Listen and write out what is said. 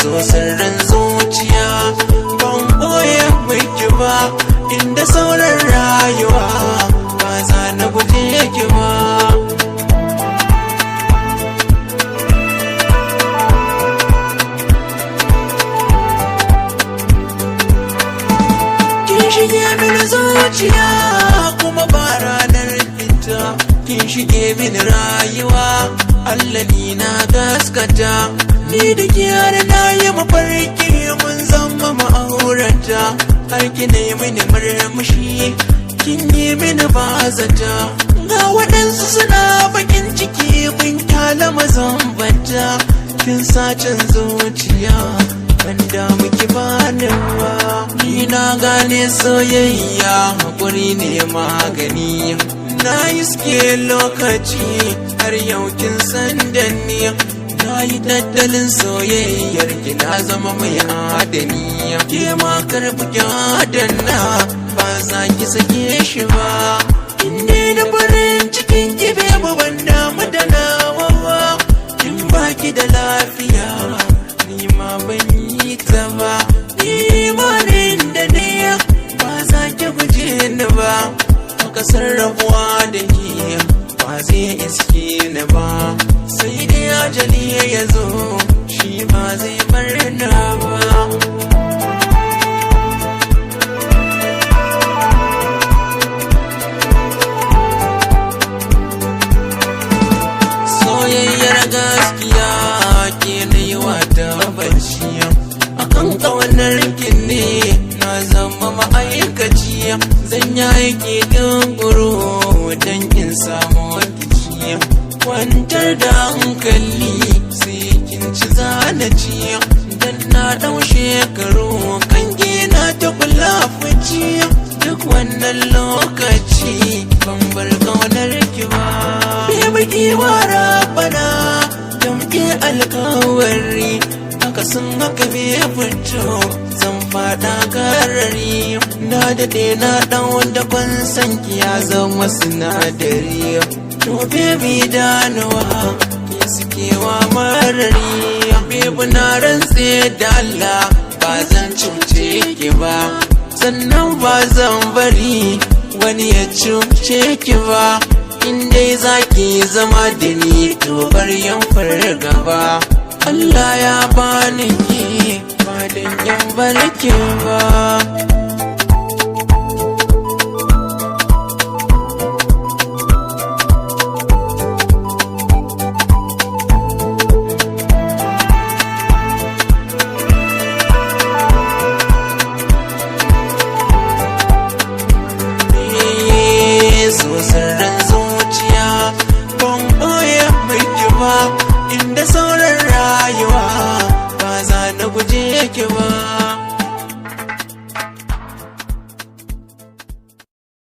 so sirrin zuciya ban boye miki ba inda sauran rayuwa ba za na guje ki ba. Kin shige mini zuciya kuma ba ranar fita, kin shige mini rayuwa Allah ni na gaskata, ni da ke har na yi mafarki mun zama ma'aurata, har kina yi mini murmushi kin yi mini bazata, ga waɗansu suna bakin ciki mun kyala mazambata, kin sacin zuciya banda muke bani ba. Ni na gane soyayya hakuri ne magani, na iske lokaci har yau kin san da ni, na yi tattalin soyayyar ki na zama mai adani, ke ma karbi ki adana ba za ki sake shi ba, inda da farin cikin ki bai ban damu da nawa ba, in baki da lafiya ni ma ban yi ta ba, ni ma da ne ba za ki guje ni ba, ka sarrafuwa da ke ba zai iske ni ba, sai dai ajali ya zo shi ba zai bar ni ba. Soyayyar gaskiya ke na yi wa tabbaci, akan ƙaunar kin ne na zama ma'aikaci, zan yi aiki gangaro don in samu rikici, kwantar da hankali sai kin ci zanaci, dan na ɗau shekaru kan gina ta kula fici, duk wannan lokaci ban bar ƙaunar ki ba. Bai ki wara bana damke alkawari, haka sun haka bai fito zan fada garari, na daɗe na ɗan da kwan san ki ya zama sinadari, to baby danuwa ke sukewa marari, baby na rantse da Allah ba zan cuce ki ba, sannan ba zan bari wani ya cuce ki ba, in dai zaki zama da ni to bar yan fargaba, Allah ya bani ki ba dan yan barki ba. So sirrin zuciya ban ɓoye miki ba inda sauran rayuwa ba za na guje ki ba.